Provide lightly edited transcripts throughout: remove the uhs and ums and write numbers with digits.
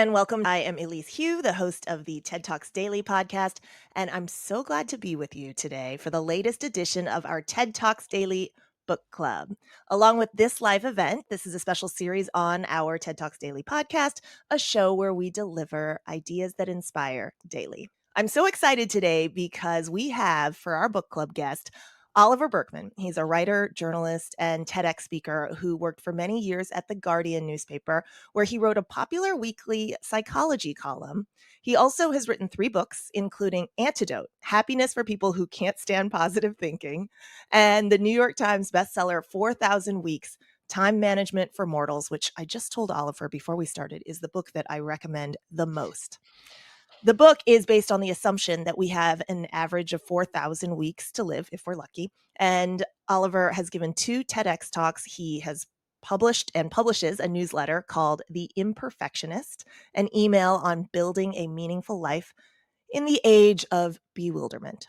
and welcome. I am Elise Hu, the host of the TED Talks Daily podcast, and I'm so glad to be with you today for the latest edition of our TED Talks Daily Book Club. Along with this live event, this is a special series on our TED Talks Daily podcast, a show where we deliver ideas that inspire daily. I'm so excited today because we have, for our book club guest, Oliver Burkeman. He's a writer, journalist, and TEDx speaker who worked for many years at The Guardian newspaper, where he wrote a popular weekly psychology column. He also has written 3 books, including Antidote, Happiness for People Who Can't Stand Positive Thinking, and the New York Times bestseller 4,000 Weeks, Time Management for Mortals, which I just told Oliver before we started is the book that I recommend the most. The book is based on the assumption that we have an average of 4,000 weeks to live if we're lucky. And Oliver has given 2 TEDx talks. He has published and publishes a newsletter called The Imperfectionist, an email on building a meaningful life in the age of bewilderment.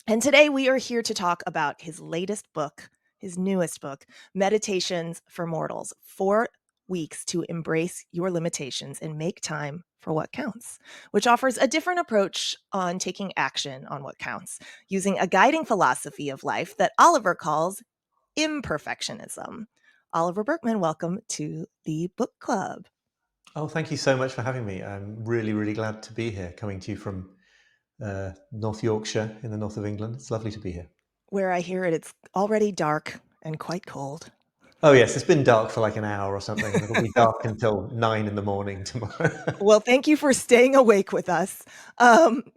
And today we are here to talk about his latest book, his newest book, Meditations for Mortals, 4 weeks to embrace your limitations and make time for what counts, which offers a different approach on taking action on what counts, using a guiding philosophy of life that Oliver calls imperfectionism. Oliver Burkeman, welcome to the book club. Oh, thank you so much for having me. I'm really, really glad to be here, coming to you from North Yorkshire in the north of England. It's lovely to be here. Where I hear it's already dark and quite cold. Oh, yes, it's been dark for like an hour or something, and it'll be dark until 9 in the morning tomorrow. Well, thank you for staying awake with us.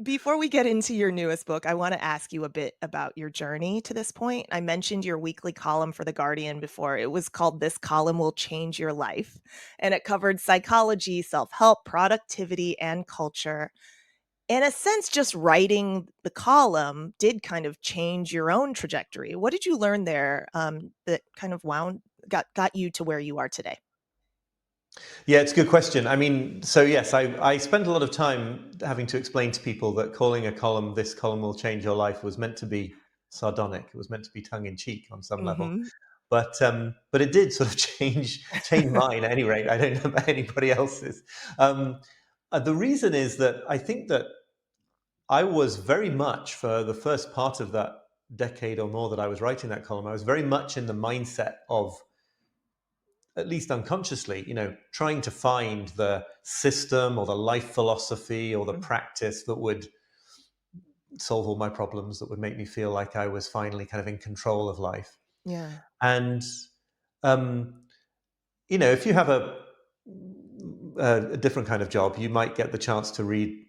Before we get into your newest book, I want to ask you a bit about your journey to this point. I mentioned your weekly column for The Guardian before. It was called This Column Will Change Your Life, and it covered psychology, self-help, productivity, and culture. In a sense, just writing the column did kind of change your own trajectory. What did you learn there that kind of got you to where you are today? Yeah, it's a good question. I mean, so yes, I spent a lot of time having to explain to people that calling a column, "This column will change your life," was meant to be sardonic. It was meant to be tongue in cheek on some level. Hmm. But it did sort of change mine at any rate. I don't know about anybody else's. Um, the reason is that I think that I was very much, for the first part of that decade or more that I was writing that column, I was very much in the mindset of, at least unconsciously, trying to find the system or the life philosophy or the practice that would solve all my problems, that would make me feel like I was finally kind of in control of life. Yeah. And um, if you have a different kind of job, you might get the chance to read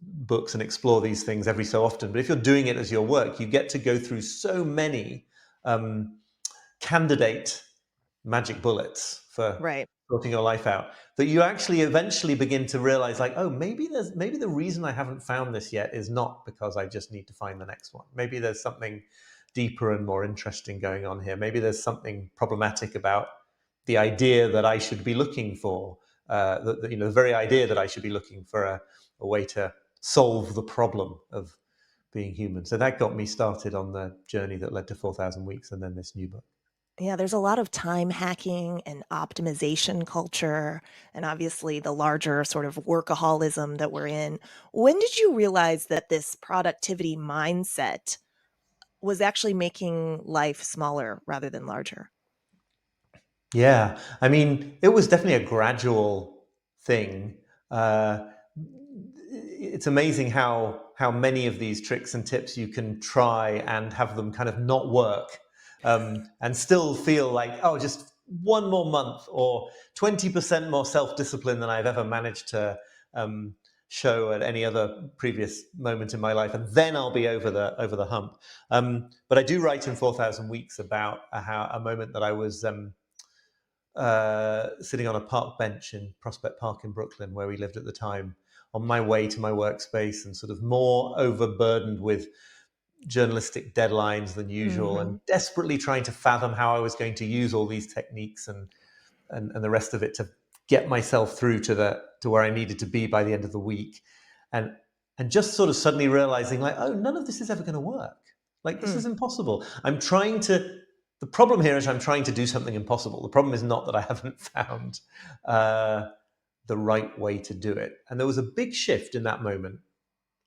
books and explore these things every so often. But if you're doing it as your work, you get to go through so many candidate magic bullets for Right. sorting your life out that you actually eventually begin to realize, like, oh, maybe the reason I haven't found this yet is not because I just need to find the next one. Maybe there's something deeper and more interesting going on here. Maybe there's something problematic about the idea that I should be looking for, the very idea that I should be looking for a way to solve the problem of being human. So that got me started on the journey that led to 4,000 Weeks and then this new book. Yeah, there's a lot of time hacking and optimization culture, and obviously the larger sort of workaholism that we're in. When did you realize that this productivity mindset was actually making life smaller rather than larger? Yeah, I mean, it was definitely a gradual thing. It's amazing how many of these tricks and tips you can try and have them kind of not work, and still feel like, oh, just one more month or 20% more self-discipline than I've ever managed to show at any other previous moment in my life, and then I'll be over the hump. But I do write in 4,000 Weeks about a moment that I was sitting on a park bench in Prospect Park in Brooklyn, where we lived at the time, on my way to my workspace, and sort of more overburdened with journalistic deadlines than usual, Mhm. and desperately trying to fathom how I was going to use all these techniques and the rest of it to get myself through to where I needed to be by the end of the week, and just sort of suddenly realizing, like, oh, none of this is ever going to work. Like, this Hmm. is impossible. The problem here is I'm trying to do something impossible. The problem is not that I haven't found uh, the right way to do it. And there was a big shift in that moment.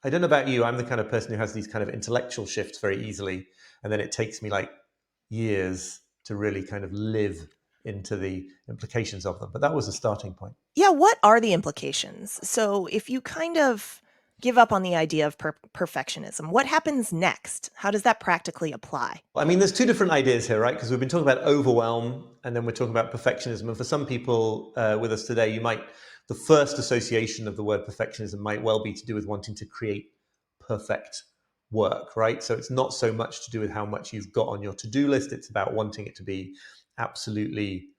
I don't know about you. I'm the kind of person who has these kind of intellectual shifts very easily. And then it takes me like years to really kind of live into the implications of them. But that was a starting point. Yeah, what are the implications? So if you kind of give up on the idea of perfectionism, what happens next? How does that practically apply? I mean, there's two different ideas here, right? Because we've been talking about overwhelm and then we're talking about perfectionism. And for some people with us today, the first association of the word perfectionism might well be to do with wanting to create perfect work, right? So it's not so much to do with how much you've got on your to-do list. It's about wanting it to be absolutely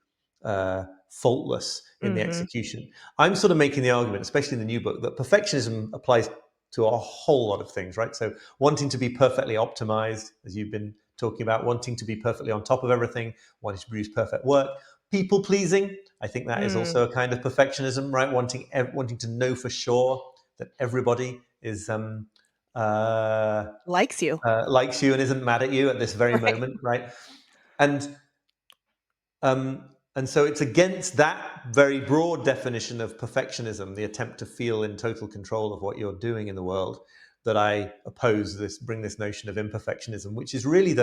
faultless in the Mm-hmm. execution. I'm sort of making the argument, especially in the new book, that perfectionism applies to a whole lot of things, right? So wanting to be perfectly optimized, as you've been talking about, wanting to be perfectly on top of everything, wanting to produce perfect work, people pleasing. I think that is Mm. also a kind of perfectionism, right? Wanting to know for sure that everybody is uh, Likes you. likes you and isn't mad at you at this very Right. moment, right? And and so it's against that very broad definition of perfectionism, the attempt to feel in total control of what you're doing in the world, that I bring this notion of imperfectionism, which is really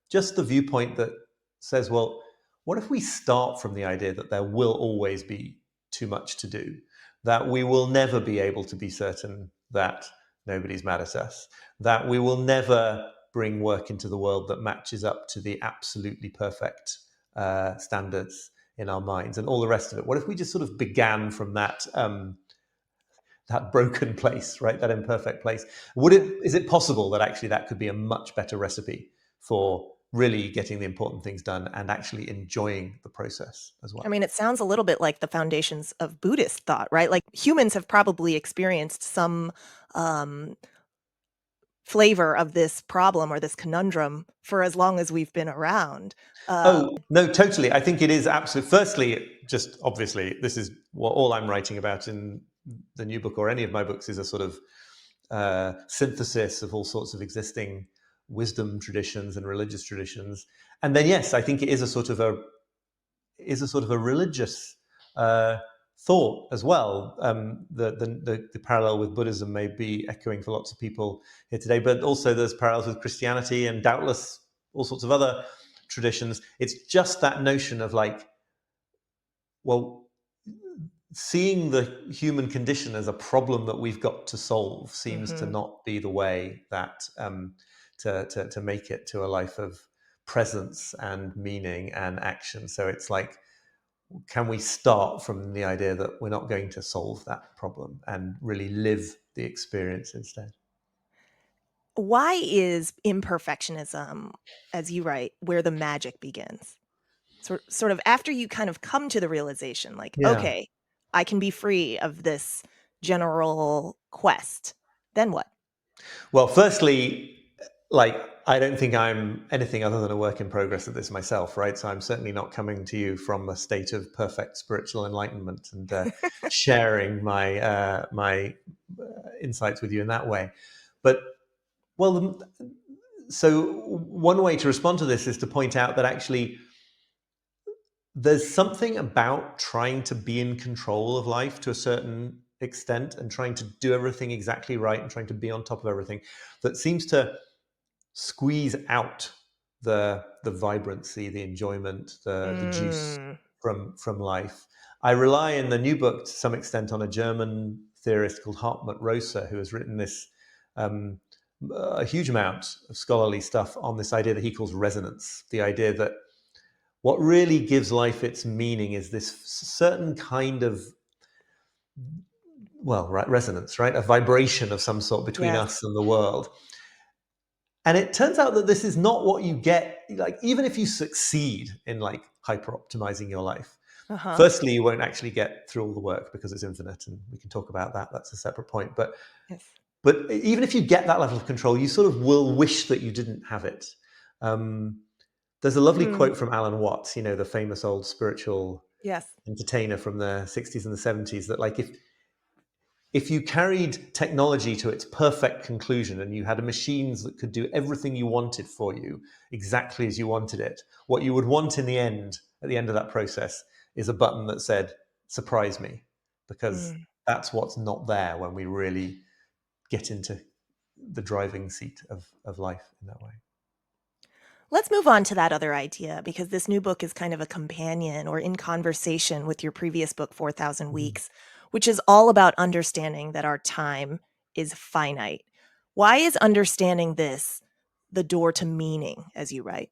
just the viewpoint that says, well, what if we start from the idea that there will always be too much to do, that we will never be able to be certain that nobody's mad at us, that we will never bring work into the world that matches up to the absolutely perfect standards in our minds and all the rest of it. What if we just sort of began from that broken place, right? That imperfect place. Is it possible that actually that could be a much better recipe for really getting the important things done and actually enjoying the process as I well? mean, it sounds a little bit like the foundations of Buddhist thought, right? Like humans have probably experienced some um, flavor of this problem or this conundrum for as long as we've been around. Oh, no, totally. I think it is absolutely. Firstly, just obviously, this is what all I'm writing about in the new book or any of my books is a sort of synthesis of all sorts of existing wisdom traditions and religious traditions. And then, yes, I think it is a sort of a religious uh, thought as well. The parallel with Buddhism may be echoing for lots of people here today, but also there's parallels with Christianity and doubtless all sorts of other traditions. It's just that notion of like, well, seeing the human condition as a problem that we've got to solve seems to Mhm. not be the way that to make it to a life of presence and meaning and action. So it's like, can we start from the idea that we're not going to solve that problem and really live the experience instead? Why is imperfectionism, as you write, where the magic begins? Sort of after you kind of come to the realization, like, Yeah. okay, I can be free of this general quest. Then what? Well, firstly, like, I don't think I'm anything other than a work in progress at this myself, right? So I'm certainly not coming to you from a state of perfect spiritual enlightenment and sharing my insights with you in that way. But well, so one way to respond to this is to point out that actually there's something about trying to be in control of life to a certain extent and trying to do everything exactly right and trying to be on top of everything that seems to squeeze out the vibrancy, the enjoyment, the juice Mm, from life. I rely in the new book to some extent on a German theorist called Hartmut Rosa, who has written this um, a huge amount of scholarly stuff on this idea that he calls resonance, the idea that what really gives life its meaning is this certain kind of, well, right, resonance, right, a vibration of some sort between yes. us and the world. And it turns out that this is not what you get, like, even if you succeed in like hyper optimizing your life. Uh-huh. Firstly, you won't actually get through all the work because it's infinite, and we can talk about that. That's a separate point. Yes. But even if you get that level of control, you sort of will wish that you didn't have it. Um, there's a lovely Mm, quote from Alan Watts, the famous old spiritual yes. entertainer from the 60s and the 70s, that like if you carried technology to its perfect conclusion and you had machines that could do everything you wanted for you exactly as you wanted it, what you would want in the end, at the end of that process, is a button that said, surprise me. because Mm. that's what's not there when we really get into the driving seat of life in that way. Let's move on to that other idea because this new book is kind of a companion or in conversation with your previous book, 4,000 Mhm. Weeks, which is all about understanding that our time is finite. Why is understanding this the door to meaning, as you write?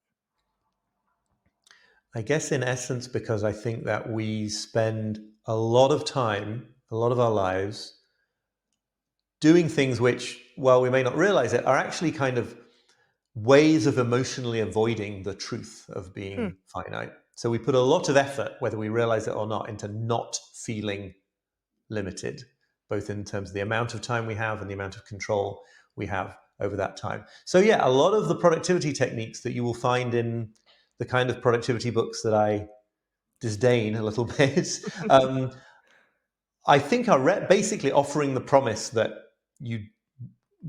I guess in essence, because I think that we spend a lot of time, a lot of our lives doing things which, while we may not realize it, are actually kind of ways of emotionally avoiding the truth of Hmm. being finite. So we put a lot of effort, whether we realize it or not, into not feeling limited, both in terms of the amount of time we have and the amount of control we have over that time. So, yeah, a lot of the productivity techniques that you will find in the kind of productivity books that I disdain a little bit, um, I think are basically offering the promise that you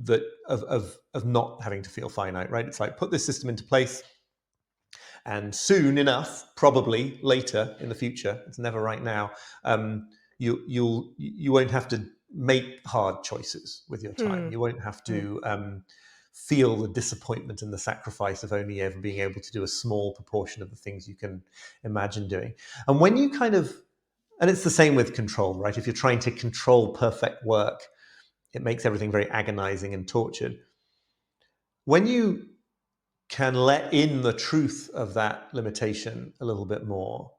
that of not having to feel finite, right? It's like put this system into place, and soon enough, probably later in the future, it's never right now, you won't have to make hard choices with your time. Hmm. You won't have Hmm. to feel the disappointment and the sacrifice of only ever being able to do a small proportion of the things you can imagine doing. And when you kind of, and it's the same with control, right? If you're trying to control perfect work, it makes everything very agonizing and tortured. When you can let in the truth of that limitation a little bit more,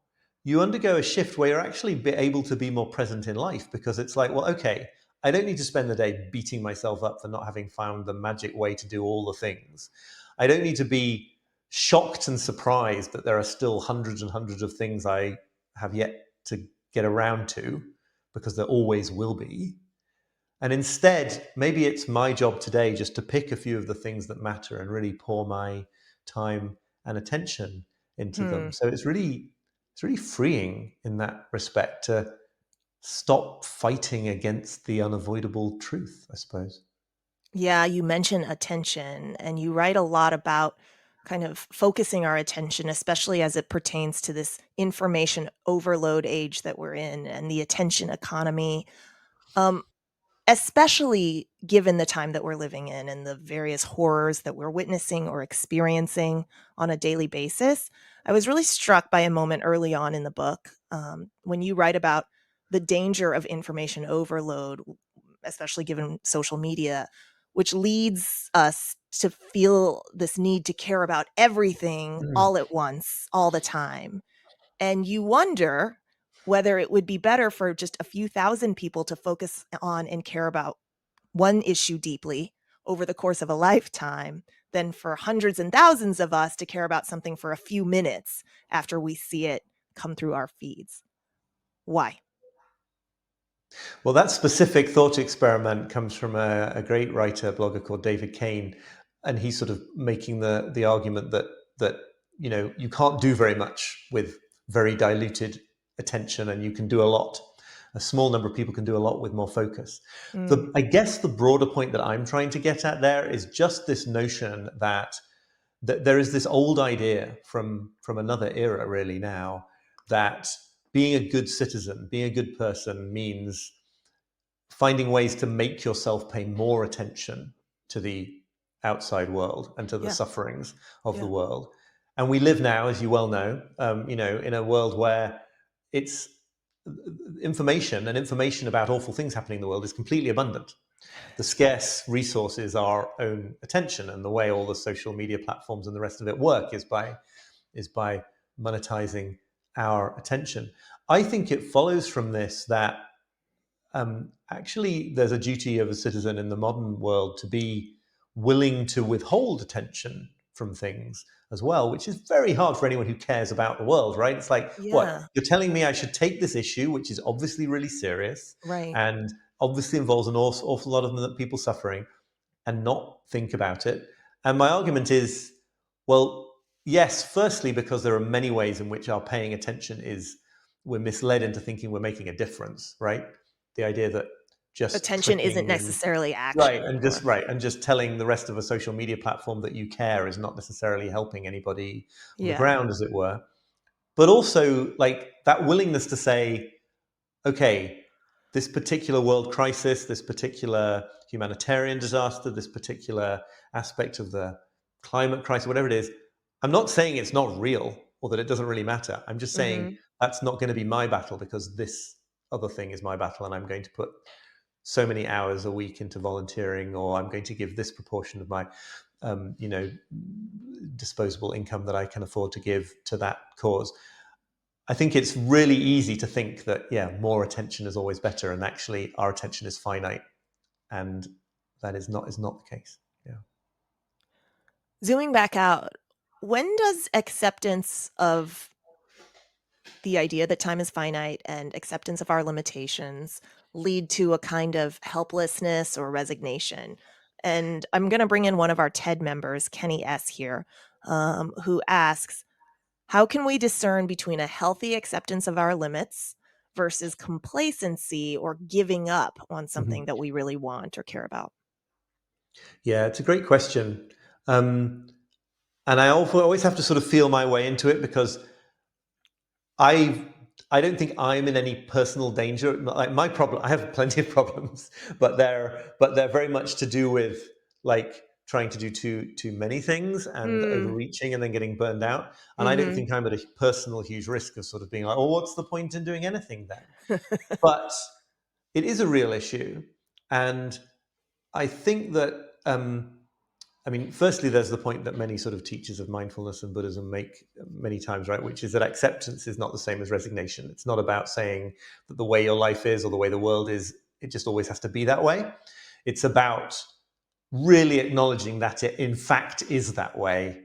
you undergo a shift where you're actually able to be more present in life, because it's like, well, okay, I don't need to spend the day beating myself up for not having found the magic way to do all the things. I don't need to be shocked and surprised that there are still hundreds and hundreds of things I have yet to get around to, because there always will be. And instead, maybe it's my job today just to pick a few of the things that matter and really pour my time and attention into Hmm. them. So it's really freeing in that respect to stop fighting against the unavoidable truth, I suppose. Yeah, you mention attention, and you write a lot about kind of focusing our attention, especially as it pertains to this information overload age that we're in and the attention economy. Um, Especially given the time that we're living in and the various horrors that we're witnessing or experiencing on a daily basis. I was really struck by a moment early on in the book when you write about the danger of information overload, especially given social media, which leads us to feel this need to care about everything Mm. all at once, all the time. And you wonder whether it would be better for just a few thousand people to focus on and care about one issue deeply over the course of a lifetime than for hundreds and thousands of us to care about something for a few minutes after we see it come through our feeds. Why? Well, that specific thought experiment comes from a great writer, blogger called David Kane, and he's sort of making the argument that you can't do very much with very diluted attention, and you can do a lot. A small number of people can do a lot with more focus. Mm, I guess the broader point that I'm trying to get at there is just this notion that there is this old idea from another era, really, now, that being a good citizen, being a good person, means finding ways to make yourself pay more attention to the outside world and to the yeah, sufferings of the yeah, world. And we live now, as you well know, in a world where it's information and information about awful things happening in the world is completely abundant. The scarce resource is our own attention, and the way all the social media platforms and the rest of it work is by monetizing our attention. I think it follows from this that actually there's a duty of a citizen in the modern world to be willing to withhold attention from things as well, which is very hard for anyone who cares about the world, right? It's like, what? yeah, You're telling me I should take this issue, which is obviously really serious right. and obviously involves an awful lot of people suffering, and not think about it. And my argument is, well, yes, firstly, because there are many ways in which our paying attention is, we're misled into thinking we're making a difference, right? The idea that just Attention isn't clicking and necessarily right action and just or, right and just telling the rest of a social media platform that you care is not necessarily helping anybody on the yeah, ground, as it were. But also, like, that willingness to say, okay, this particular world crisis, this particular humanitarian disaster, this particular aspect of the climate crisis, whatever it is, I'm not saying it's not real or that it doesn't really matter. I'm just saying Mhm. that's not going to be my battle because this other thing is my battle, and I'm going to put so many hours a week into volunteering, or I'm going to give this proportion of my, disposable income that I can afford to give to that cause. I think it's really easy to think that, yeah, more attention is always better, and actually our attention is finite, and that is not the case. Yeah. Zooming back out, when does acceptance of the idea that time is finite and acceptance of our limitations lead to a kind of helplessness or resignation? And I'm going to bring in one of our TED members, Kenny S. here, who asks, how can we discern between a healthy acceptance of our limits versus complacency or giving up on something Mhm. that we really want or care about? Yeah, it's a great question. Um, and I always have to sort of feel my way into it because I I don't think I'm in any personal danger. Like my problem, I have plenty of problems, but they're very much to do with like trying to do too many things and Mm, overreaching and then getting burned out. And I don't mhm. think I'm at a personal huge risk of sort of being like, oh, what's the point in doing anything then? But it is a real issue, and I think that I mean, firstly, there's the point that many sort of teachers of mindfulness and Buddhism make many times, right? Which is that acceptance is not the same as resignation. It's not about saying that the way your life is or the way the world is, it just always has to be that way. It's about really acknowledging that it, in fact, is that way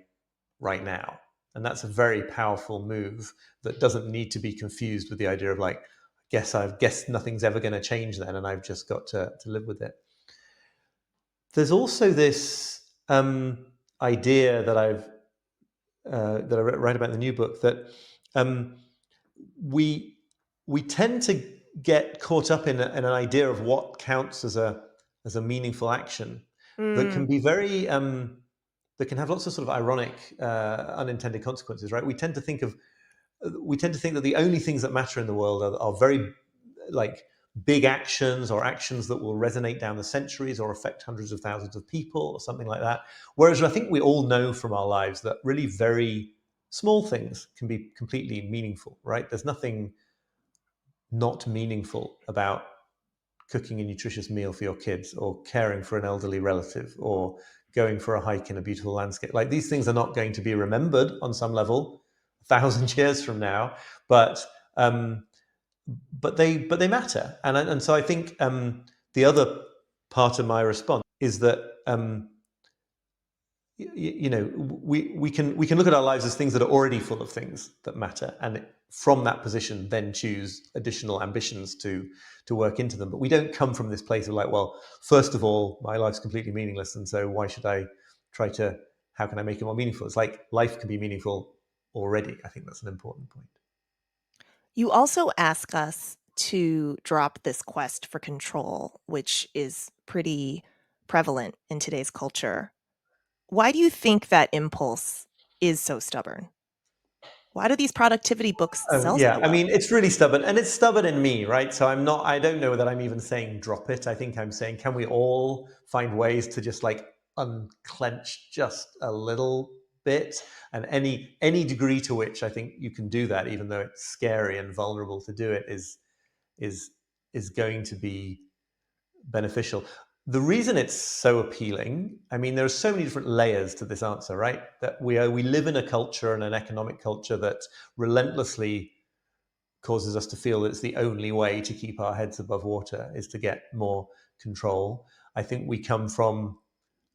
right now. And that's a very powerful move that doesn't need to be confused with the idea of like, I guess nothing's ever going to change then, and I've just got to live with it. There's also this idea that I write about in the new book that um, we we tend to get caught up in an idea of what counts as a meaningful action that can Mm, be very that can have lots of sort of ironic unintended consequences. Right? We tend to think that the only things that matter in the world are very like big actions or actions that will resonate down the centuries or affect hundreds of thousands of people or something like that. Whereas I think we all know from our lives that really very small things can be completely meaningful, right? There's nothing not meaningful about cooking a nutritious meal for your kids or caring for an elderly relative or going for a hike in a beautiful landscape. Like these things are not going to be remembered on some level 1,000 years from now, but um, but they matter, and so I think the other part of my response is that we can look at our lives as things that are already full of things that matter, and from that position then choose additional ambitions to work into them. But we don't come from this place of like, well, first of all, my life's completely meaningless, and so why should I try to how can I make it more meaningful? It's like life can be meaningful already. I think that's an important point. You also ask us to drop this quest for control, which is pretty prevalent in today's culture. Why do you think that impulse is so stubborn? Why do these productivity books Oh, sell yeah. so I well? mean, it's really stubborn, and it's stubborn in me, right? So I don't know that I'm even saying drop it. I think I'm saying, can we all find ways to just like unclench just a little bit? And any degree to which I think you can do that, even though it's scary and vulnerable to do it, is is going to be beneficial. The reason it's so appealing, I mean, there are so many different layers to this answer, right? That we live in a culture and an economic culture that relentlessly causes us to feel that it's the only way to keep our heads above water is to get more control. I think we come from,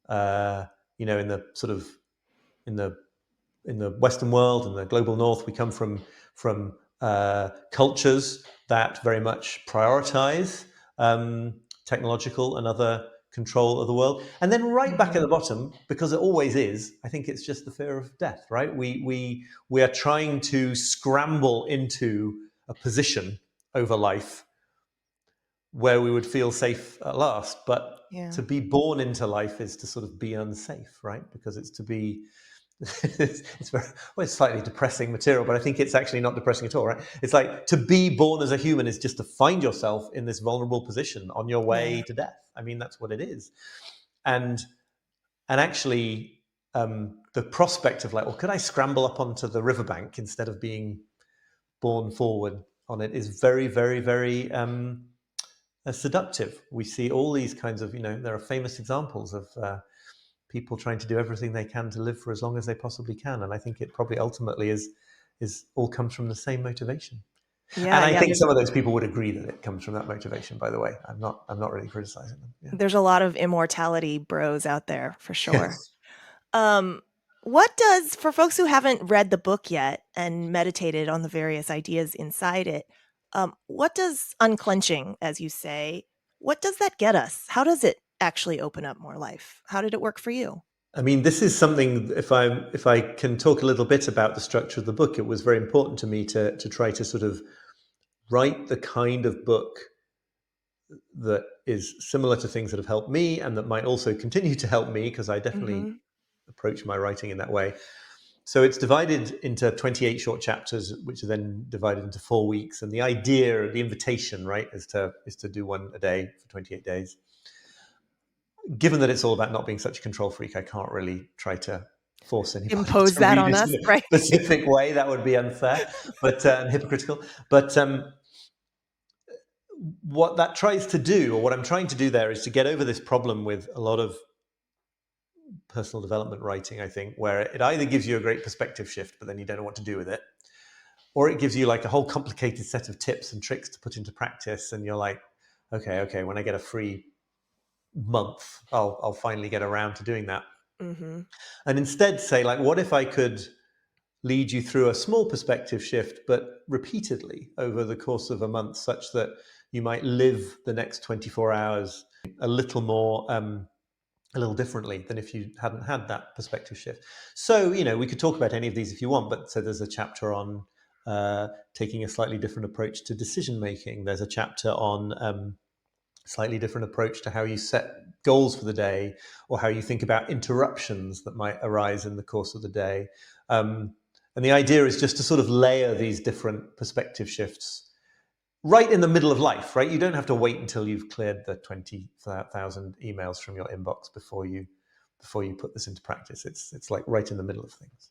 uh, in the sort of in the in the Western world and the global North, we come from cultures that very much prioritize technological and other control of the world. And then right back at the Mhm. bottom, because it always is, I think it's just the fear of death. Right? We are trying to scramble into a position over life where we would feel safe at last, but Yeah. to be born into life is to sort of be unsafe, right? Because it's to be it's very, well, it's slightly depressing material, but I think it's actually not depressing at all, right? It's like to be born as a human is just to find yourself in this vulnerable position on your way Yeah. to death. I mean, that's what it is. And actually, the prospect of like, well, could I scramble up onto the riverbank instead of being borne forward on it is very, very, very seductive. We see all these kinds of, there are famous examples of people trying to do everything they can to live for as long as they possibly can. And I think it probably ultimately is all comes from the same motivation. Yeah, And I yeah, think some of those people would agree that it comes from that motivation, by the way. I'm not really criticizing them. Yeah. there's a lot of immortality bros out there for sure. Yes. Um, what does for folks who haven't read the book yet and meditated on the various ideas inside it, what does unclenching, as you say, what does that get us? How does it actually open up more life? How did it work for you? I mean, this is something. If I can talk a little bit about the structure of the book, it was very important to me to try to sort of write the kind of book that is similar to things that have helped me and that might also continue to help me, because I definitely Mhm. approach my writing in that way. So it's divided into 28 short chapters, which are then divided into 4 weeks. And the idea, the invitation, right, is to do one a day for 28 days. Given that it's all about not being such a control freak, I can't really try to force anybody Impose to that read on it us, in a right? specific way. That would be unfair, but and hypocritical. But what that tries to do, or what I'm trying to do there, is to get over this problem with a lot of personal development writing, I think, where it either gives you a great perspective shift, but then you don't know what to do with it, or it gives you like a whole complicated set of tips and tricks to put into practice, and you're like, okay, when I get a free month, I'll finally get around to doing that. Mhm. And instead say, like, what if I could lead you through a small perspective shift, but repeatedly over the course of a month, such that you might live the next 24 hours a little more, a little differently than if you hadn't had that perspective shift. So, we could talk about any of these if you want, but so there's a chapter on taking a slightly different approach to decision making. There's a chapter on slightly different approach to how you set goals for the day, or how you think about interruptions that might arise in the course of the day. And the idea is just to sort of layer these different perspective shifts right in the middle of life, right? You don't have to wait until you've cleared the 20,000 emails from your inbox before you put this into practice. It's like right in the middle of things.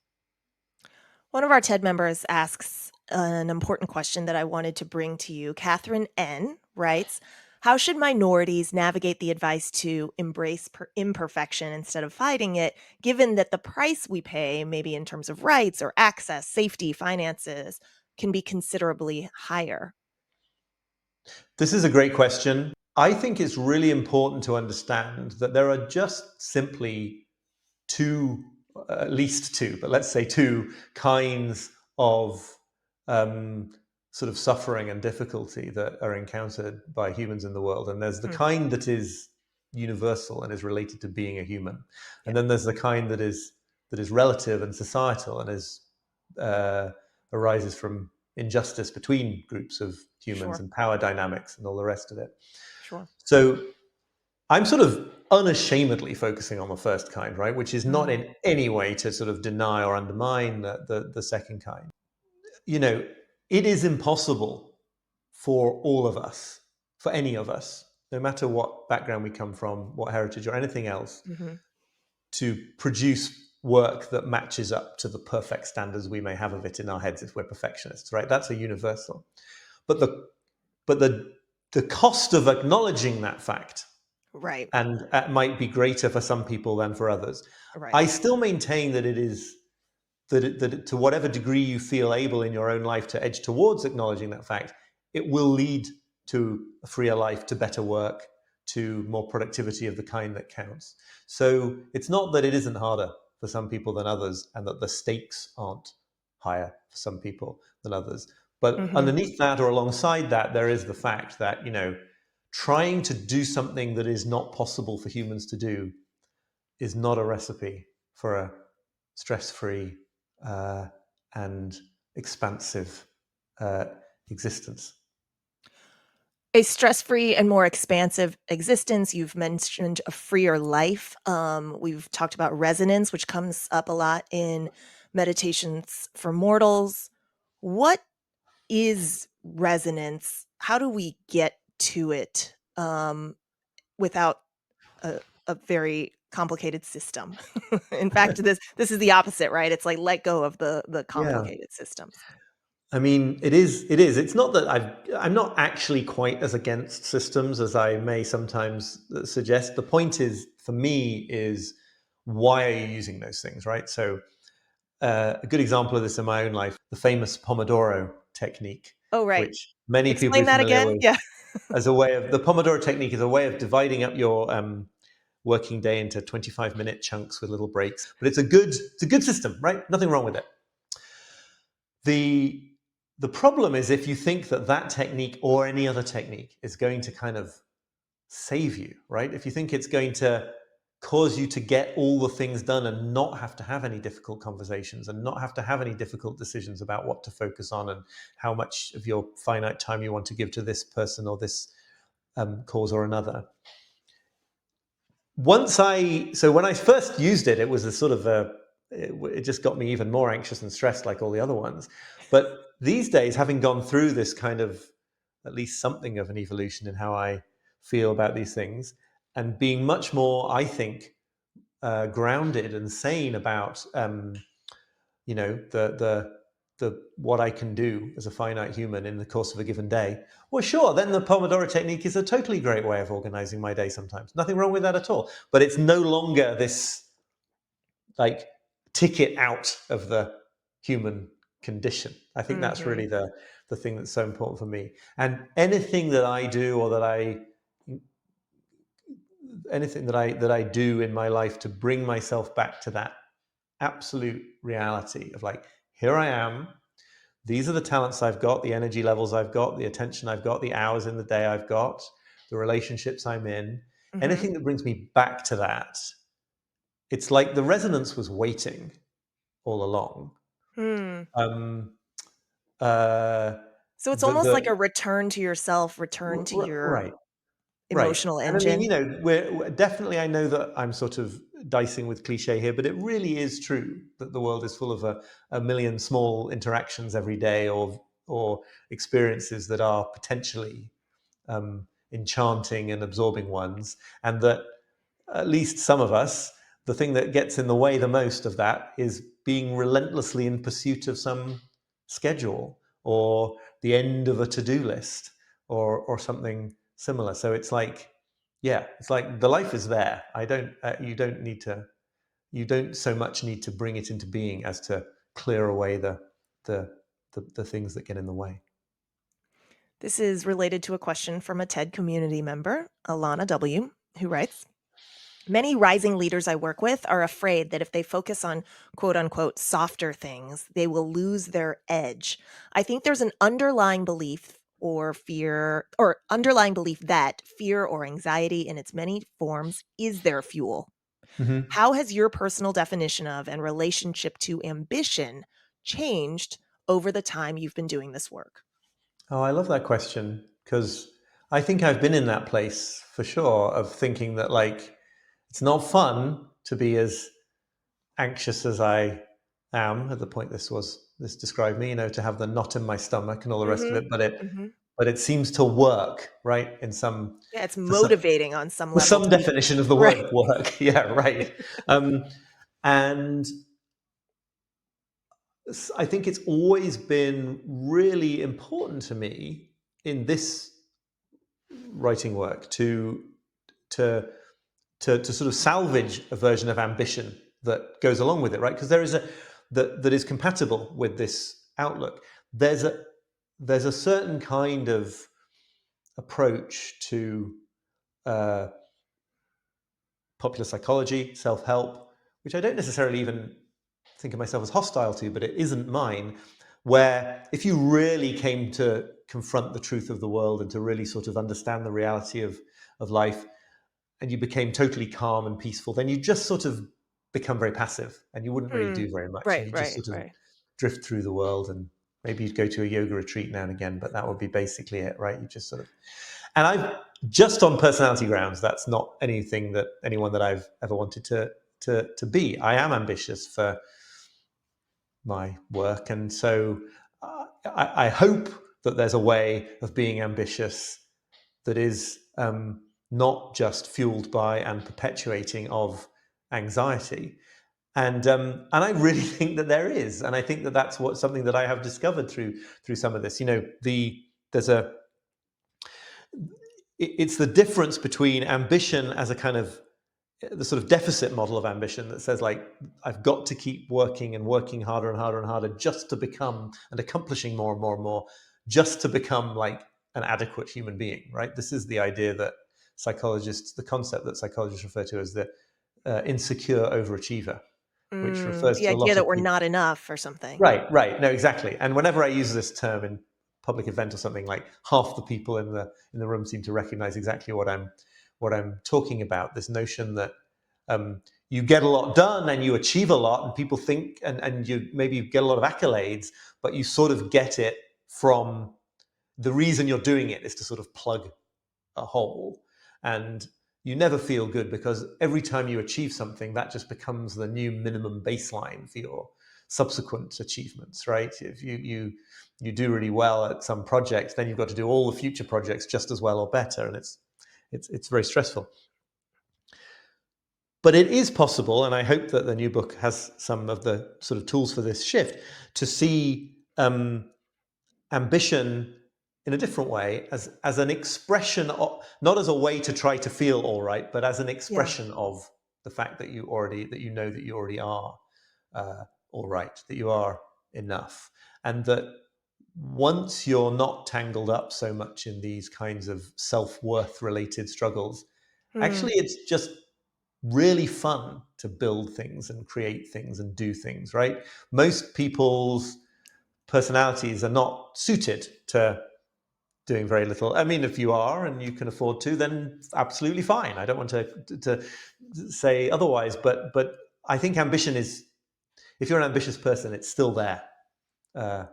One of our TED members asks an important question that I wanted to bring to you. Catherine N writes, how should minorities navigate the advice to embrace imperfection instead of fighting it, given that the price we pay, maybe in terms of rights or access, safety, finances, can be considerably higher? This is a great question. I think it's really important to understand that there are just simply two, at least two, but let's say two kinds of um, sort of suffering and difficulty that are encountered by humans in the world. And there's the Hmm. kind that is universal and is related to being a human, and Yeah, then there's the kind that is relative and societal and is uh, arises from injustice between groups of humans sure, and power dynamics and all the rest of it. sure. So I'm sort of unashamedly focusing on the first kind, right? Which is not Mm, in any way to sort of deny or undermine the second kind. You know, it is impossible for all of us, for any of us, no matter what background we come from, what heritage or anything else, mhm. to produce work that matches up to the perfect standards we may have of it in our heads if we're perfectionists, right? That's a universal. But the cost of acknowledging that fact, Right, and that might be greater for some people than for others. right. I still maintain that it is to whatever degree you feel able in your own life to edge towards acknowledging that fact, it will lead to a freer life, to better work, to more productivity of the kind that counts. So it's not that it isn't harder for some people than others, and that the stakes aren't higher for some people than others. But Mhm. underneath that, or alongside that, there is the fact that trying to do something that is not possible for humans to do is not a recipe for a stress-free uh, and expansive uh, existence. A stress-free and more expansive existence. You've mentioned a freer life. We've talked about resonance, which comes up a lot in meditations for mortals. What is resonance? How do we get to it without a very complicated system? In fact, this is the opposite, right? It's like let go of the Yeah. complicated systems. I mean, it is. It is. It's not that I'm not actually quite as against systems as I may sometimes suggest. The point is, for me, is why are you using those things, right? So, a good example of this in my own life, the famous Pomodoro technique, Oh, right. which many people Explain are that familiar again. with Yeah. as a way of the Pomodoro technique is a way of dividing up your working day into 25-minute chunks with little breaks. But it's a good system, right? Nothing wrong with it. The the problem is if you think that that technique or any other technique is going to kind of save you, right? If you think it's going to cause you to get all the things done and not have to have any difficult conversations and not have to have any difficult decisions about what to focus on and how much of your finite time you want to give to this person or this cause or another. When I first used it, it was a sort of it just got me even more anxious and stressed like all the other ones. But these days, having gone through this kind of at least something of an evolution in how I feel about these things, and being much more, I think, grounded and sane about the what I can do as a finite human in the course of a given day. Well, sure, then the Pomodoro technique is a totally great way of organizing my day sometimes. Nothing wrong with that at all. But it's no longer this like ticket out of the human condition. I think that's Hmm. really the thing that's so important for me. And anything that I do or that I anything that I do in my life to bring myself back to that absolute reality of like, here I am. These are the talents I've got, the energy levels I've got, the attention I've got, the hours in the day I've got, the relationships I'm in. Hmm. Anything that brings me back to that, it's like the resonance was waiting all along. Hmm. Um, uh, So it's almost like a the return to yourself, return to your right, right. emotional And I mean, engine. we're definitely. I know that I'm sort of dicing with cliche here, but it really is true that the world is full of a million small interactions every day, or experiences that are potentially enchanting and absorbing ones, and that at least some of us, the thing that gets in the way the most of that is being relentlessly in pursuit of some schedule or the end of a to-do list or something similar. So it's like, yeah, it's like the life is there. I don't, you don't so much need to bring it into being as to clear away the, the things that get in the way. This is related to a question from a TED community member, Alana W., who writes, many rising leaders I work with are afraid that if they focus on quote unquote softer things, they will lose their edge. I think there's an underlying belief or fear or underlying belief that fear or anxiety in its many forms is their fuel. Mhm. How has your personal definition of and relationship to ambition changed over the time you've been doing this work? Oh, I love that question because I think I've been in that place for sure of thinking that like it's not fun to be as anxious as I am at the point this described me, to have the knot in my stomach and all the rest of Mhm. it, but it Mhm. but it seems to work, right? In some Yeah, it's for some, motivating on some for level some to be definition of the right. word work. Yeah, right. Um, and I think it's always been really important to me in this writing work to to sort of salvage a version of ambition that goes along with it, right? Because there is a that is compatible with this outlook. There's a there's a certain kind of approach to uh, popular psychology, self help, which I don't necessarily even think of myself as hostile to, but it isn't mine. Where if you really came to confront the truth of the world and to really sort of understand the reality of life, and you became totally calm and peaceful, then you just sort of become very passive and you wouldn't really Hmm. do very much. And Right, you just right, sort of right. drift through the world and Maybe you'd go to a yoga retreat now and again, but that would be basically it, right? You just sort of, and I've just on personality grounds, that's not anything that anyone that I've ever wanted to be. I am ambitious for my work, and so I hope that there's a way of being ambitious that is not just fueled by and perpetuating of anxiety. And I really think that there is, and I think that that's what something that I have discovered through some of this. There's a it's the difference between ambition as a kind of the sort of deficit model of ambition that says, like, I've got to keep working and working harder and harder and harder just to become, and accomplishing more and more and more just to become like an adequate human being, right? This is the idea that the concept that psychologists refer to as the insecure overachiever, which refers The to a idea lot that of we're people. not enough or something. Right. No, exactly. And whenever I use this term in public event or something, like half the people in the room seem to recognize exactly what I'm talking about. This notion that you get a lot done and you achieve a lot, and people think, and you maybe get a lot of accolades, but you sort of get it from the reason you're doing it is to sort of plug a hole. And you never feel good because every time you achieve something, that just becomes the new minimum baseline for your subsequent achievements, right? If you do really well at some project, then you've got to do all the future projects just as well or better, and it's very stressful. But it is possible, and I hope that the new book has some of the sort of tools for this shift, to see ambition in a different way, as an expression of, not as a way to try to feel all right, but as an Yeah. expression of the fact that you know that you already are all right, that you are enough, and that once you're not tangled up so much in these kinds of self-worth related struggles, Hmm. actually it's just really fun to build things and create things and do things, right? Most people's personalities are not suited to doing very little. I mean, if you are and you can afford to, then absolutely fine. I don't want to say otherwise, but I think ambition is, if you're an ambitious person, it's still there uh,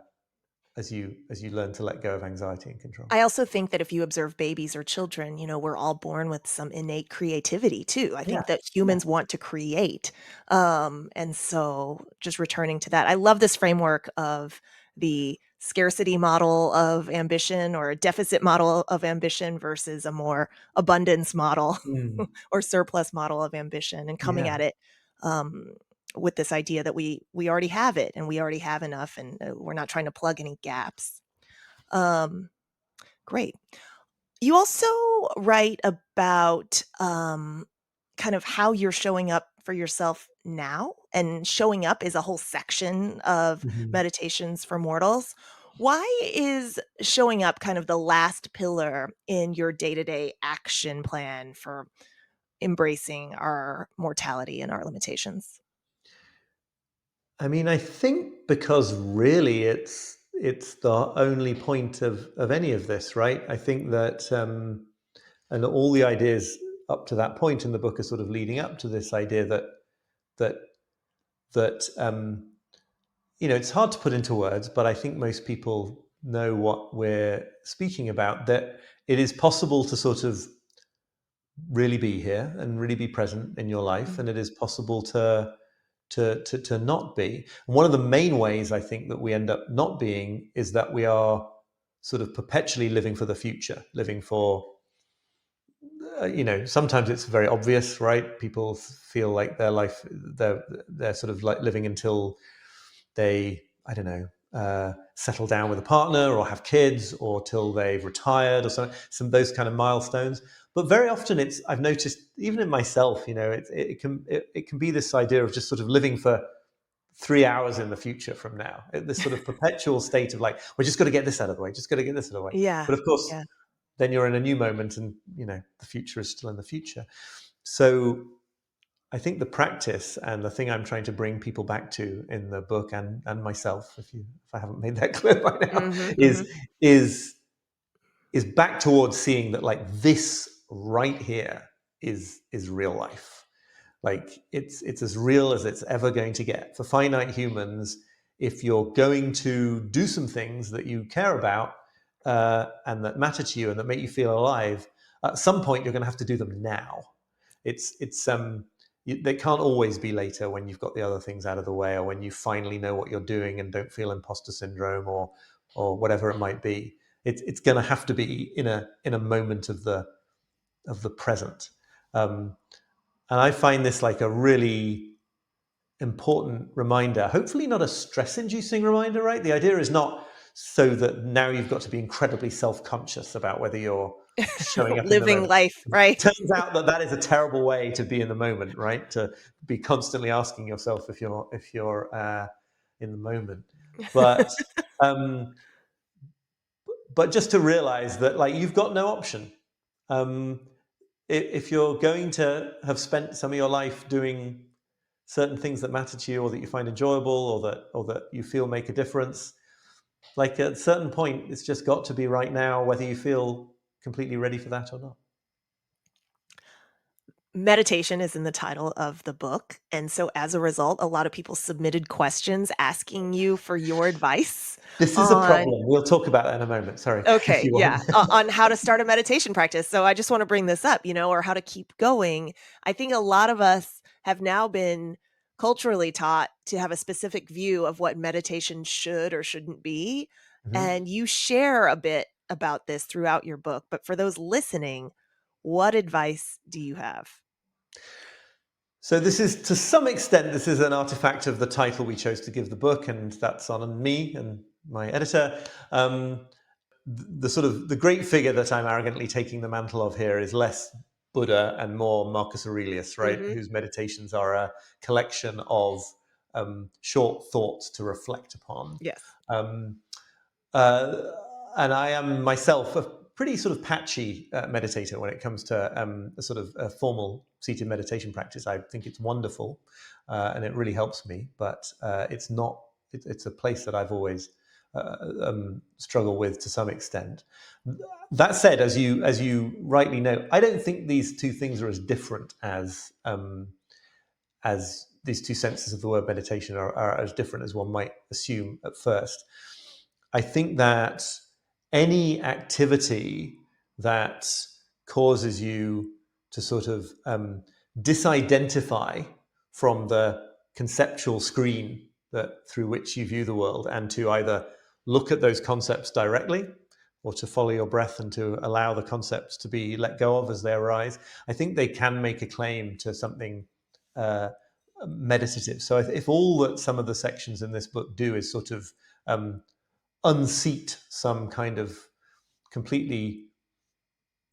as you learn to let go of anxiety and control. I also think that if you observe babies or children, we're all born with some innate creativity too. I Yeah, think that yeah. humans want to create. And so just returning to that, I love this framework of the scarcity model of ambition or a deficit model of ambition versus a more abundance model Mm, or surplus model of ambition, and coming yeah. at it um, with this idea that we already have it and we already have enough, and we're not trying to plug any gaps. Um, Great. You also write about kind of how you're showing up for yourself now, and showing up is a whole section of Mhm. meditations for mortals. Why is showing up kind of the last pillar in your day to day action plan for embracing our mortality and our limitations? I mean, I think because really it's the only point of any of this, right? I think that and all the ideas up to that point in the book are sort of leading up to this idea that that it's hard to put into words, but I think most people know what we're speaking about. That it is possible to sort of really be here and really be present in your life, Mm. and it is possible to not be. And one of the main ways I think that we end up not being is that we are sort of perpetually living for the future, living for sometimes it's very obvious, right? People feel like their life, they're sort of like living until they, I don't know, settle down with a partner or have kids, or till they've retired, or some of those kind of milestones. But very often I've noticed, even in myself, it can be this idea of just sort of living for 3 hours in the future from now. This sort of perpetual state of like, we're just got to get this out of the way, just got to get this out of the way. Yeah. But of course, Yeah. then you're in a new moment, and the future is still in the future. So I think the practice, and the thing I'm trying to bring people back to in the book, and myself, if I haven't made that clear by now, Hmm. is is is back towards seeing that, like, this right here is real life. Like, it's as real as it's ever going to get. For finite humans, if you're going to do some things that you care about and that matter to you and that make you feel alive, at some point you're going to have to do them now. They can't always be later when you've got the other things out of the way, or when you finally know what you're doing and don't feel imposter syndrome, or whatever it might be. It's going to have to be in a moment of the present. And I find this like a really important reminder, hopefully not a stress-inducing reminder, right? The idea is not so that now you've got to be incredibly self-conscious about whether you're showing up in the Living moment. life, right? Turns out that is a terrible way to be in the moment, right? To be constantly asking yourself if you're in the moment. But um, but just to realize that, like, you've got no option. Um, if you're going to have spent some of your life doing certain things that matter to you, or that you find enjoyable, or that you feel make a difference, like, at a certain point it's just got to be right now, whether you feel completely ready for that or not. Meditation is in the title of the book, and so as a result, a lot of people submitted questions asking you for your advice This is a on problem. We'll talk about that in a moment. Sorry. If okay, you yeah, want. on how to start a meditation practice. So I just want to bring this up, or how to keep going. I think a lot of us have now been culturally taught to have a specific view of what meditation should or shouldn't be. Mhm. And you share a bit about this throughout your book. But for those listening, what advice do you have? So this is, to some extent, this is an artifact of the title we chose to give the book, and that's on me and my editor. The sort of the great figure that I'm arrogantly taking the mantle of here is less Buddha and more Marcus Aurelius, right? Hmm. Whose meditations are a collection of short thoughts to reflect upon. Yes. Um, uh, and I am myself a pretty sort of patchy meditator when it comes to a sort of a formal seated meditation practice. I think it's wonderful, and it really helps me, but it's not. It's a place that I've always struggle with to some extent. That said, as you rightly know, I don't think these two things are as different as these two senses of the word meditation are as different as one might assume at first. I think that any activity that causes you to sort of disidentify from the conceptual screen that through which you view the world, and to either look at those concepts directly, or to follow your breath and to allow the concepts to be let go of as they arise, I think they can make a claim to something uh, meditative. So if all that some of the sections in this book do is sort of um, unseat some kind of completely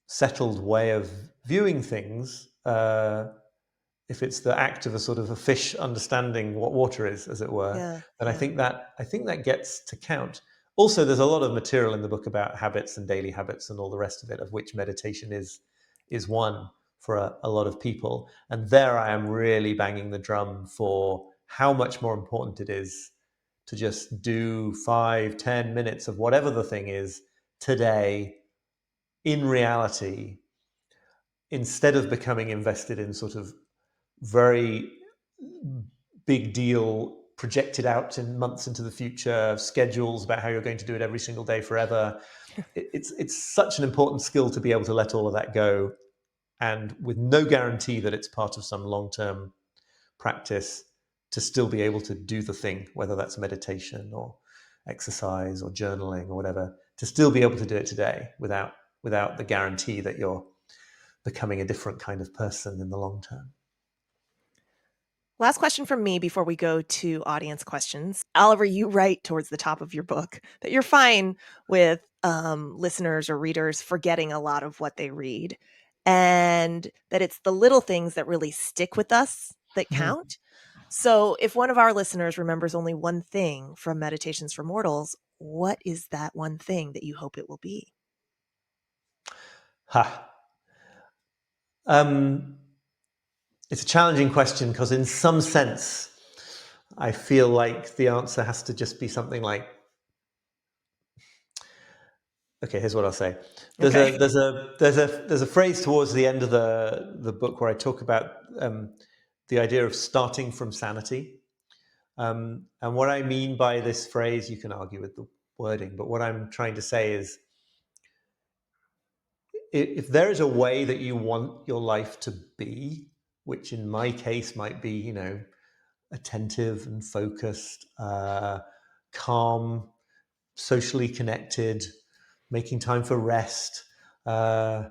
settled way of viewing things, if it's the act of a sort of a fish understanding what water is, as it were, Yeah. then I Yeah. think that gets to count. Also, there's a lot of material in the book about habits and daily habits and all the rest of it, of which meditation is one for a lot of people. And there I am really banging the drum for how much more important it is to just do 5, 10 minutes of whatever the thing is today in reality, instead of becoming invested in sort of very big deal projected out in months into the future schedules about how you're going to do it every single day forever. It's such an important skill to be able to let all of that go, and with no guarantee that it's part of some long-term practice, to still be able to do the thing, whether that's meditation or exercise or journaling or whatever, to still be able to do it today without the guarantee that you're becoming a different kind of person in the long term. Last question from me before we go to audience questions. Oliver, you write towards the top of your book that you're fine with listeners or readers forgetting a lot of what they read, and that it's the little things that really stick with us that Mhm. count. So, if one of our listeners remembers only one thing from Meditations for Mortals, what is that one thing that you hope it will be? Ha. Um, it's a challenging question because, in some sense, I feel like the answer has to just be something like, okay, here's what I'll say. There's Okay. a there's a there's a there's a phrase towards the end of the book where I talk about the idea of starting from sanity. And what I mean by this phrase, you can argue with the wording, but what I'm trying to say is, if there is a way that you want your life to be, which in my case might be, attentive and focused, calm, socially connected, making time for rest, uh,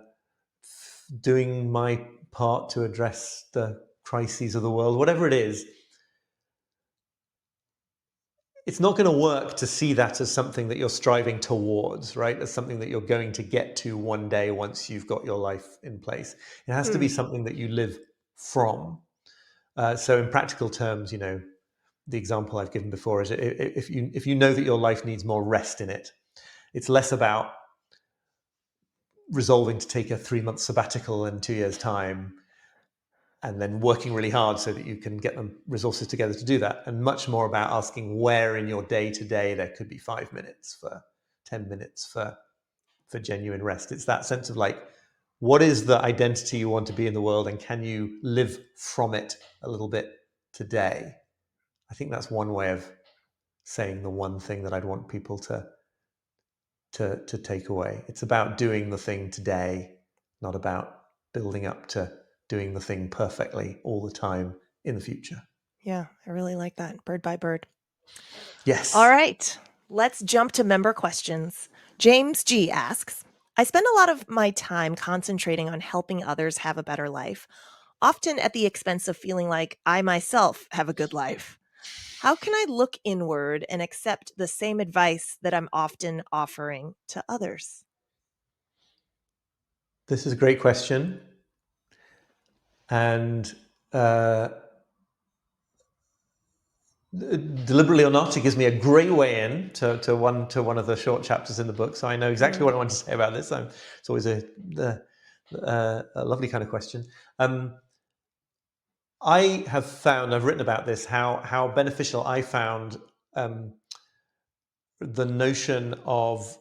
doing my part to address the crises of the world, whatever it is, it's not going to work to see that as something that you're striving towards, right? As something that you're going to get to one day once you've got your life in place. It has to be Hmm. something that you live from. So, in practical terms, the example I've given before is, if you know that your life needs more rest in it, it's less about resolving to take a 3 month sabbatical in 2 years' time and then working really hard so that you can get the resources together to do that, and much more about asking where in your day to day there could be 5 minutes, for 10 minutes for genuine rest. It's that sense of like, what is the identity you want to be in the world, and can you live from it a little bit today? I think that's one way of saying the one thing that I'd want people to take away. It's about doing the thing today, not about building up to doing the thing perfectly all the time in the future. Yeah, I really like that. Bird by bird. All Yes. right, let's jump to member questions. James G asks, I spend a lot of my time concentrating on helping others have a better life, often at the expense of feeling like I myself have a good life. How can I look inward and accept the same advice that I'm often offering to others? This is a great question. And uh, deliberately or not, it gives me a great way in to one of the short chapters in the book. So I know exactly Mm, what I want to say about this. It's always a lovely kind of question. I have found, I've written about this, how beneficial I found um, the notion of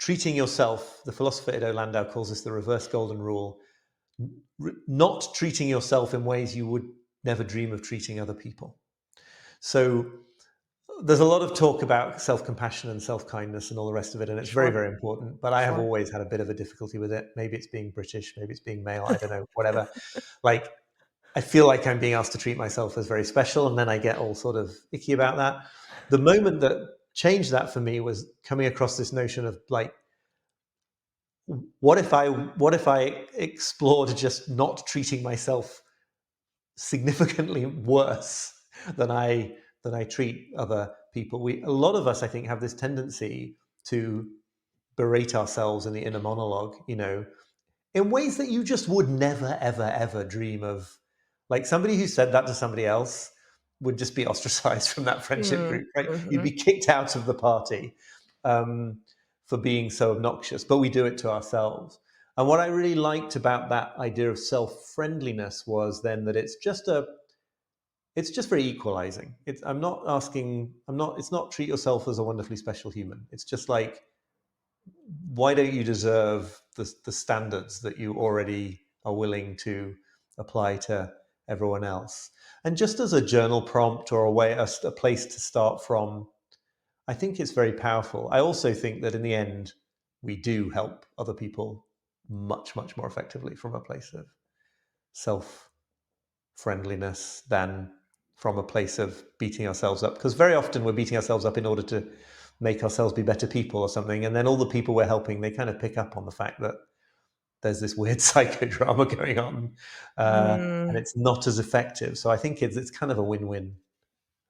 treating yourself. The philosopher Ido Landau calls this the reverse golden rule: not treating yourself in ways you would never dream of treating other people. So there's a lot of talk about self-compassion and self-kindness and all the rest of it, and it's very, sure, very important. But I have sure. always had a bit of a difficulty with it. Maybe it's being British, maybe it's being male, I don't know, whatever. Like, I feel like I'm being asked to treat myself as very special, and then I get all sort of icky about that. The moment that changed that for me was coming across this notion of like, what if I explored just not treating myself significantly worse than I treat other people. A lot of us, I think, have this tendency to berate ourselves in the inner monologue, in ways that you just would never, ever, ever dream of. Like, somebody who said that to somebody else would just be ostracized from that friendship Mm, group, right? You'd hmm. be kicked out of the party um, for being so obnoxious, but we do it to ourselves. And what I really liked about that idea of self-friendliness was then that it's just very equalizing. I'm not asking, it's not treat yourself as a wonderfully special human. It's just like, why don't you deserve the standards that you already are willing to apply to everyone else? And just as a journal prompt or a place to start from, I think it's very powerful. I also think that in the end, we do help other people much, much more effectively from a place of self friendliness than from a place of beating ourselves up. Because very often we're beating ourselves up in order to make ourselves be better people or something. And then all the people we're helping, they kind of pick up on the fact that there's this weird psychodrama going on, and Mm, it's not as effective. So I think it's kind of a win-win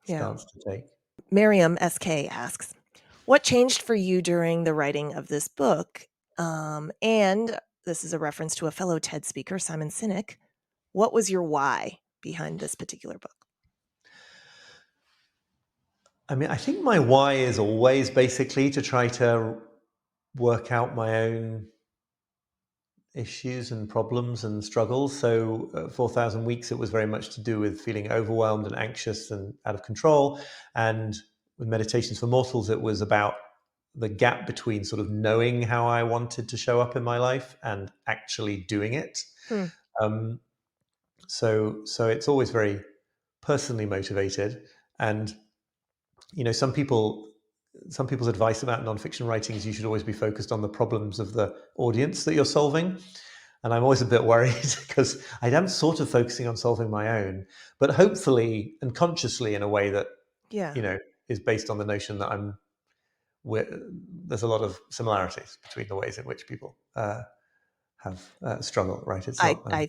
yeah. stance to take. Miriam SK asks, what changed for you during the writing of this book? And this is a reference to a fellow TED speaker, Simon Sinek. What was your why behind this particular book? I mean, I think my why is always basically to try to work out my own issues and problems and struggles. So, 4,000 Weeks, it was very much to do with feeling overwhelmed and anxious and out of control. And with Meditations for Mortals, it was about the gap between sort of knowing how I wanted to show up in my life and actually doing it. Hmm. Um, so it's always very personally motivated. And some people's advice about nonfiction writing is you should always be focused on the problems of the audience that you're solving. And I'm always a bit worried because I am sort of focusing on solving my own, but hopefully and consciously in a way that Yeah. you know is based on the notion that there's a lot of similarities between the ways in which people have struggled. Right? It's I not. I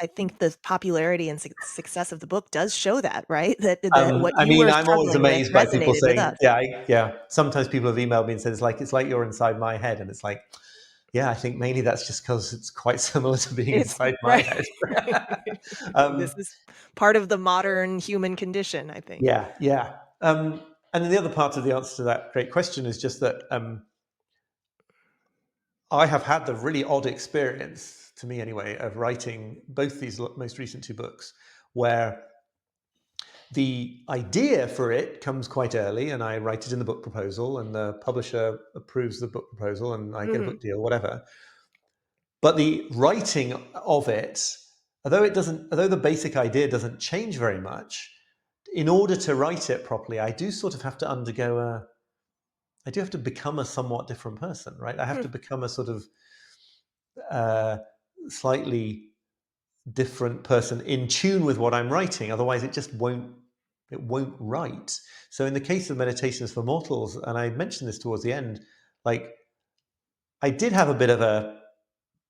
I think the popularity and success of the book does show that, right? That what I you mean, were I'm always struggling with amazed by people resonated with saying, us. "Yeah, yeah." Sometimes people have emailed me and said, it's like you're inside my head," and it's like, yeah, I think mainly that's just because it's quite similar to being It's inside my right. head. This um, is part of the modern human condition, I think. yeah, yeah. And then the other part of the answer to that great question is just that I have had the really odd experience, to me anyway, of writing both these most recent two books, where the idea for it comes quite early, and I write it in the book proposal, and the publisher approves the book proposal, and I get a Mhm. book deal, whatever. But the writing of it, although the basic idea doesn't change very much, in order to write it properly, I do sort of have to I do have to become a somewhat different person, right? I have Hmm. to become a sort of uh, slightly different person in tune with what I'm writing. Otherwise, it won't write. So in the case of Meditations for Mortals, and I mentioned this towards the end, like I did have a bit of a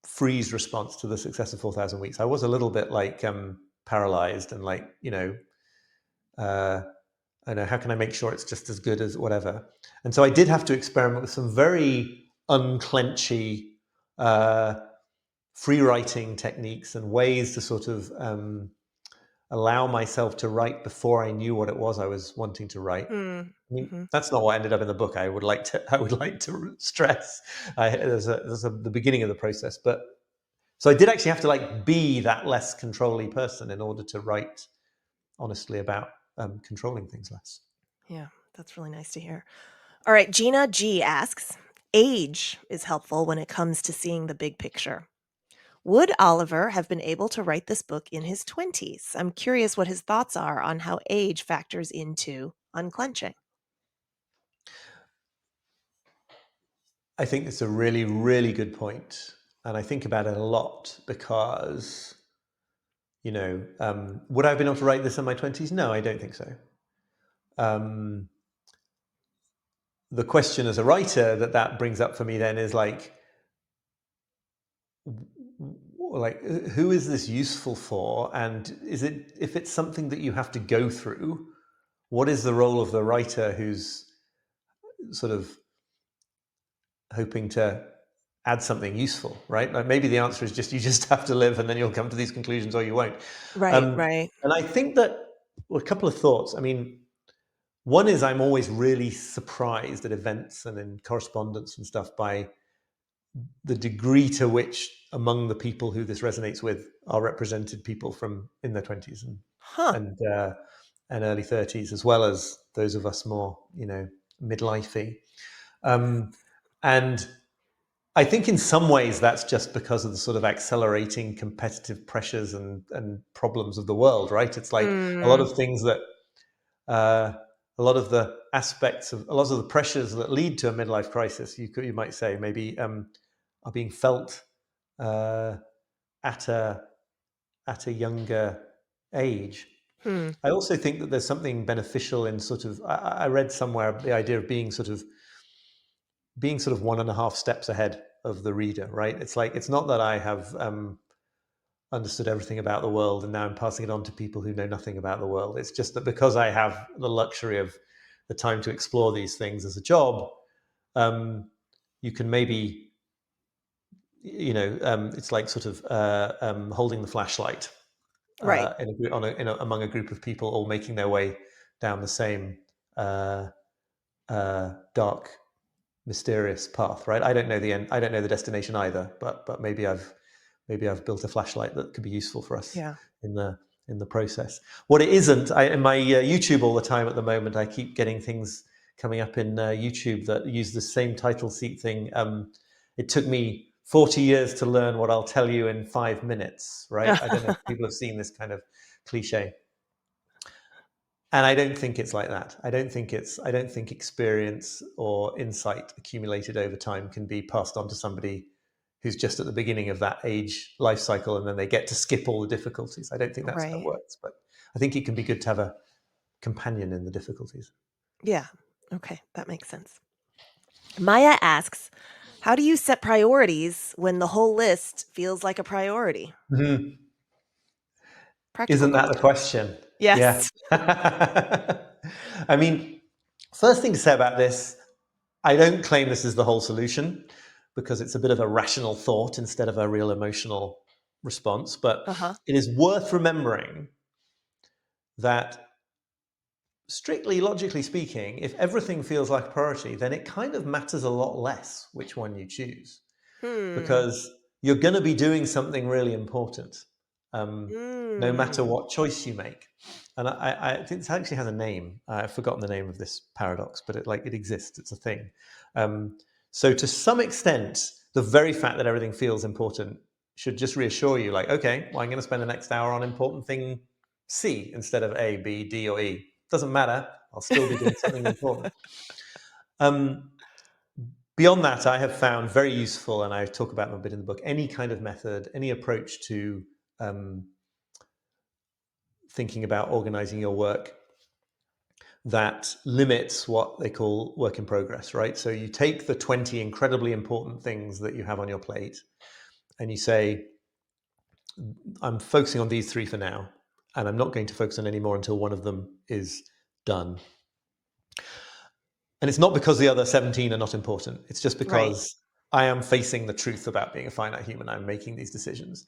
freeze response to the success of 4,000 Weeks. I was a little bit like paralyzed and like, uh, I know, how can I make sure it's just as good as whatever? And so I did have to experiment with some very unclenchy uh, free writing techniques and ways to sort of allow myself to write before I knew what it was I was wanting to write. Mm. I mean, Mhm. that's not what ended up in the book. I would like to stress. The beginning of the process, but so I did actually have to like be that less controlly person in order to write honestly about controlling things less. Yeah, that's really nice to hear. All right, Gina G asks, age is helpful when it comes to seeing the big picture. Would Oliver have been able to write this book in his 20s? I'm curious what his thoughts are on how age factors into unclenching. I think it's a really, really good point, and I think about it a lot because would I have been able to write this in my 20s? No, I don't think so. Um, the question as a writer that brings up for me then is like who is this useful for, and is it, if it's something that you have to go through, what is the role of the writer who's sort of hoping to add something useful, right? Like maybe the answer is just you just have to live and then you'll come to these conclusions or you won't. Right, um, right. and I think that, well, a couple of thoughts. I mean, one is I'm always really surprised at events and in correspondence and stuff by the degree to which among the people who this resonates with are represented people from in their 20s Huh. and uh, and early 30s, as well as those of us more midlifey. And I think in some ways that's just because of the sort of accelerating competitive pressures and problems of the world, right? It's like a lot Mm, of things that uh, a lot of the aspects of a lot of the pressures that lead to a midlife crisis, you might say, maybe are being felt uh, at a younger age. hmm. I also think that there's something beneficial in sort of. I read somewhere the idea of being sort of 1.5 steps ahead of the reader. Right? It's like it's not that I have understood everything about the world and now I'm passing it on to people who know nothing about the world. It's just that because I have the luxury of the time to explore these things as a job, um, you can maybe, it's like sort of holding the flashlight Right. among a group of people all making their way down the same uh, dark, mysterious path. Right? I don't know the end. I don't know the destination either. But maybe I've built a flashlight that could be useful for us Yeah. in the process. What it isn't, in my YouTube all the time at the moment, I keep getting things coming up in YouTube that use the same title seat thing. It took me 40 years to learn what I'll tell you in 5 minutes. Right? I don't know if people have seen this kind of cliche. And I don't think it's like that. I don't think experience or insight accumulated over time can be passed on to somebody who's just at the beginning of that age life cycle and then they get to skip all the difficulties. I don't think that's how it Right. works, but I think it can be good to have a companion in the difficulties. Yeah. Okay, that makes sense. Maya asks, how do you set priorities when the whole list feels like a priority? Mhm. Practical Isn't that the question. question? Yeah. Yes. I mean, first thing to say about this, I don't claim this is the whole solution because it's a bit of a rational thought instead of a real emotional response. But Uh-huh. it is worth remembering that, strictly logically speaking, if everything feels like a priority, then it kind of matters a lot less which one you choose Hmm. because you're going to be doing something really important, um, no matter Mm. what choice you make. And I think this actually has a name. I've forgotten the name of this paradox, but it exists. It's a thing. Um, so to some extent, the very fact that everything feels important should just reassure you, like, okay, well, I'm going to spend the next hour on important thing C instead of A, B, D, or E. Doesn't matter. I'll still be doing something important. Um, Beyond that, I have found very useful, and I talk about them a bit in the book, any kind of method, any approach to um, thinking about organizing your work that limits what they call work in progress, right? So you take the 20 incredibly important things that you have on your plate and you say, I'm focusing on these three for now, and I'm not going to focus on any more until one of them is done. And it's not because the other 17 are not important. It's just Right. because I am facing the truth about being a finite human. I'm making these decisions.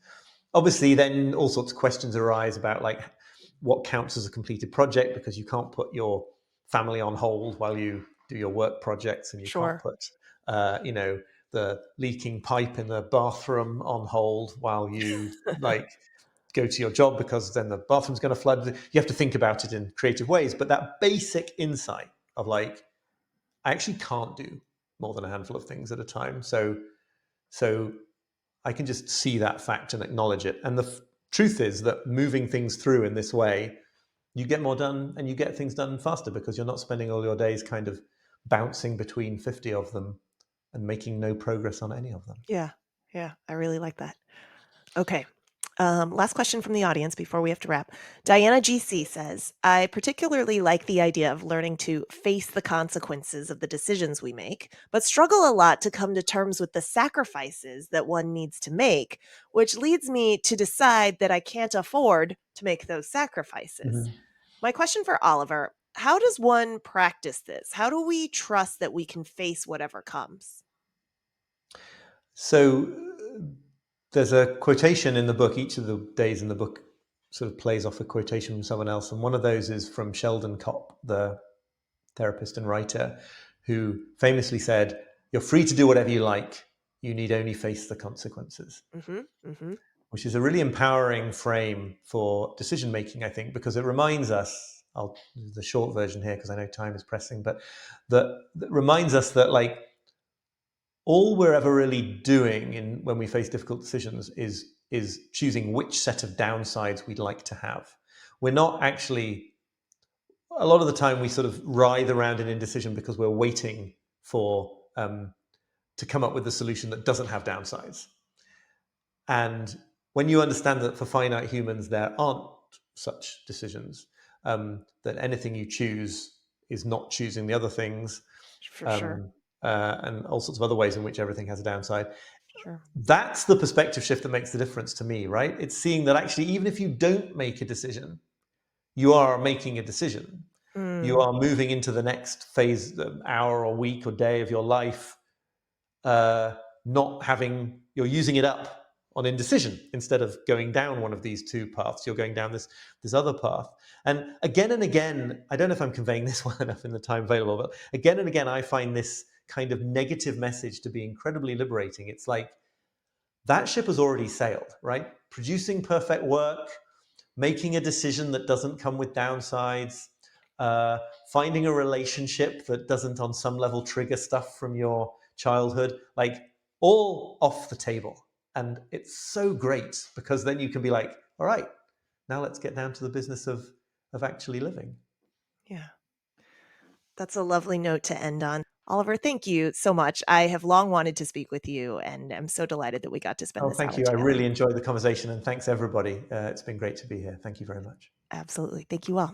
Obviously, then all sorts of questions arise about like what counts as a completed project because you can't put your family on hold while you do your work projects, and you can't Sure. put, the leaking pipe in the bathroom on hold while you like go to your job because then the bathroom's going to flood. You have to think about it in creative ways. But that basic insight of like, I actually can't do more than a handful of things at a time. So I can just see that fact and acknowledge it. And the truth is that moving things through in this way, you get more done and you get things done faster because you're not spending all your days kind of bouncing between 50 of them and making no progress on any of them. Yeah. Yeah. I really like that. Okay. Last question from the audience before we have to wrap. Diana GC says, I particularly like the idea of learning to face the consequences of the decisions we make, but struggle a lot to come to terms with the sacrifices that one needs to make, which leads me to decide that I can't afford to make those sacrifices. Mhm. My question for Oliver, how does one practice this? How do we trust that we can face whatever comes? So there's a quotation in the book. Each of the days in the book sort of plays off a quotation from someone else. And one of those is from Sheldon Kopp, the therapist and writer, who famously said, "You're free to do whatever you like. You need only face the consequences," Mhm. Mhm. which is a really empowering frame for decision making, I think, because it reminds us. I'll do the short version here because I know time is pressing, but that reminds us that like all we're ever really doing in when we face difficult decisions is choosing which set of downsides we'd like to have. We're not actually, a lot of the time we sort of writhe around in indecision because we're waiting for to come up with a solution that doesn't have downsides. And when you understand that for finite humans there aren't such decisions, that anything you choose is not choosing the other things, For sure. um, and all sorts of other ways in which everything has a downside. Sure. That's the perspective shift that makes the difference to me, right? It's seeing that actually, even if you don't make a decision, you are making a decision. You Mm. are moving into the next phase, hour or week or day of your life, not having, you're using it up on indecision instead of going down one of these two paths. You're going down this other path. And again, I don't know if I'm conveying this well enough in the time available, but again and again, I find this kind of negative message to be incredibly liberating. It's like that ship has already sailed, right? Producing perfect work, making a decision that doesn't come with downsides, uh, finding a relationship that doesn't, on some level, trigger stuff from your childhood, like all off the table. And it's so great because then you can be like, all right, now let's get down to the business of actually living. Yeah. That's a lovely note to end on. Oliver, thank you so much. I have long wanted to speak with you, and I'm so delighted that we got to spend Oh, this thank hour you. I together. really enjoyed the conversation, and thanks everybody. It's been great to be here. Thank you very much. Absolutely. Thank you all.